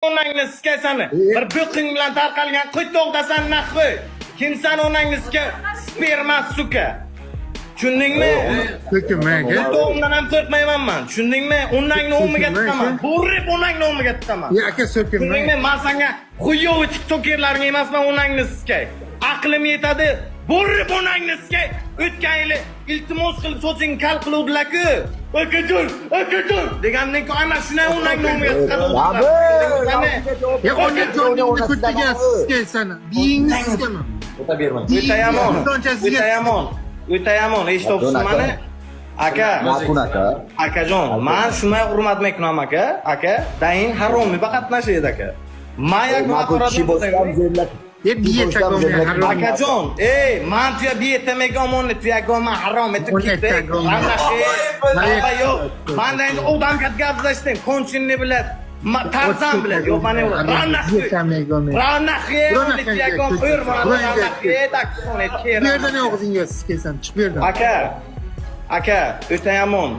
onangni sikasani. Bir bo'qing bilan tarqalgan qo'yto'qdasan nahvi. Kimsan onangni sika? Sperma suka. Tushundingmi? So'kinmanga. Qo'yto'qdan ham qo'rqmayman men. Tushundingmi? Onangni o'miga tiqaman. Bo'rib onangni o'miga tiqaman. Aka so'kinma. Tushundingmi? Men senga xuyovi tiktokerlarga emasman onangni sikay. Aqlim yetadi. Bo'rib onangni sikay. O'tgan yili iltimos qilib so'zing kal qiluvdilar-ku. Akajon degandan keyin ana shunday onangni o'miga tiqadi. Ya ona jo'ningni ko'tiga siskaysan. Biyingni siskaman. O'ta yomon. Eshitibsiz meni? Aka. Akajon, men shunday hurmatmay kunaman aka. Aka, dayin haromiy qatnashaydi aka. Mayak maqorat. Ya biye takomga harom. Akajon, men tuya biye temegomonni tuya goma harom etib ketdi. Ana yo'q. Menda endi odam gaplashding. Konchinni bilan, Tarzan bilan, yo'q mana Ranaxi. Yerdan og'zingga siskaysan, chiq bu yerdan. Aka, o'ta yomon.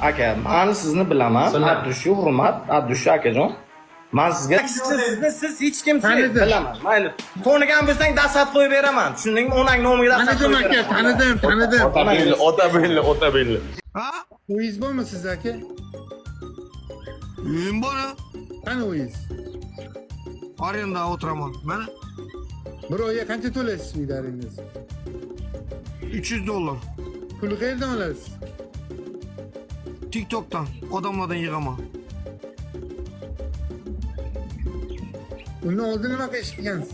Aka, men sizni bilaman. Abdushu hurmat, Abdushu akajon. Men sizga siz hech kimsiz bilaman. Mayli. To'nigan bo'lsang dasat qo'yib beraman. Tushundingmi? Onang nomiga dasat qo'yib beraman. Tanidim. Ota belli. Ha? Uyiz bormi siz aka? Uyim bor. Qani uyiz? Arenda o'tiraman. Mana Bir oyga qancha to'laysiz uylaringiz? $300. Pulni qayerdan olasiz? TikTok'tan odamlardan yig'aman. Undan oldin nima qilish ekansiz?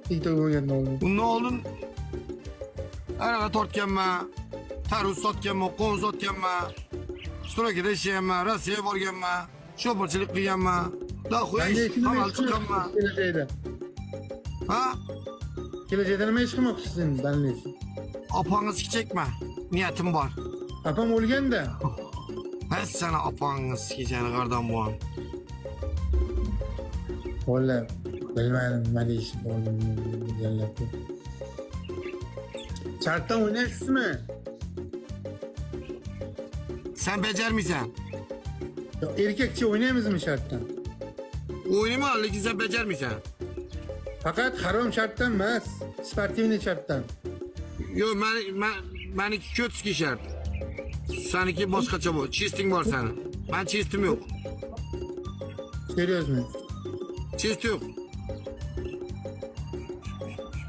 TikTok bo'lgandan oldin. Undan oldin araga tortganman, tarvuz sotganman, qo'z sotganman, Stroyga ishlayapman, Rossiyaga borganman, sho'pirchilik qilganman, halol chiqqanman. Kelajakda. Ha? Kelajakda nima ish qilmoqchisiz endi, danlaysiz? Opangiz kichikma, niyatim bor. Apam o'lganda. Ben sana apangiz kichani qardan bo'laman. Vallahi bilmadim nima deyish bo'ldim. Chartdan o'ynaysizmi? Sen becermiysen. Erkekçe oynaymizmi shartdan? O'ynayman, lekin sen becermiysen. Faqat harom shartdan emas, sportivniy shartdan. Yo'q, meniki ko'tski shart. Seniki boshqacha bu. Chisting bor seni. Ben chistim yo'q. Seriyozmi? Chist yo'q.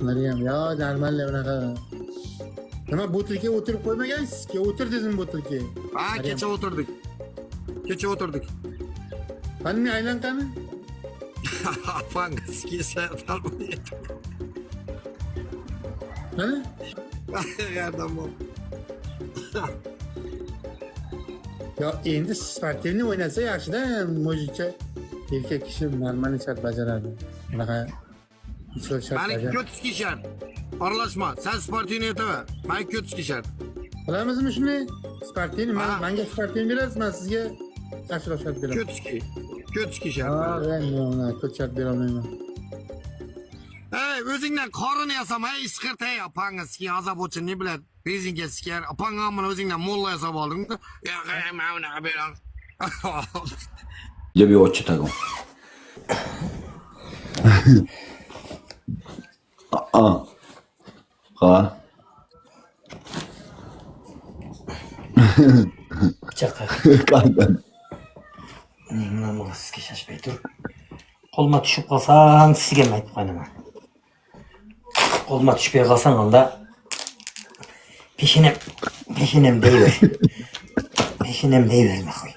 Maryam, ya normalniy bunaqa. Nima botilga o'tirib qo'ymagansiz-ki? O'tirdingizmi botilga? Ha, kecha o'tirdik. Qani aylan qani? Apangiz kesa talmaydi. Qani? Yerdan bor. Ya endi sportivniy o'ynasa yaxshi-da, mujikcha erkak kishi normal shart bajaradi. Bunaqa Meniki ko'tski shart. Aralashma. Sen sportivniy aytma. Men ko'tski shart. Bilamizmi shuni? Sportivniy, menga sportivniy berasiz, men sizga yaxshiroq shart beraman. Ko'tski shart. Ha, men ko'p shart bera olmayman. Ey, o'zingdan qorin yasam, ey isqirta, ey apangiz ki azab uchun ne biladi? Bezinga sikar, apangam buni o'zingdan molla yasab olding-da. Ya, men unaqa beram. Я бы очень так. Ha. Chaqar. Qanday? Nima sizga shashmay tur. Qo'lma tushib qolsang, sizga ham aytib qo'yaman. Qo'lma tushib qolsang, onda peshinim deyver. Peshinim deyverma qo'y.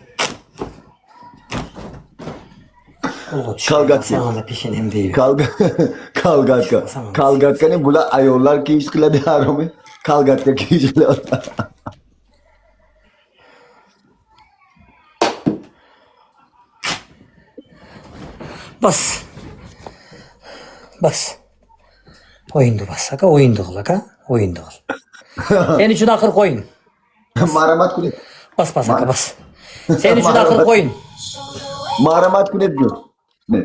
Kalgatkani bular ayollar kiyish qiladi haromi. Kalgatka kiyish qiladi. Bas. O'yinni bas, aka, o'yinni qil, aka, o'yinni qil. Sen uchun axir qo'yin. Maramat kuni. Bas, aka, bas. Sen uchun axir qo'yin. Maramat kuni diyor. Ne?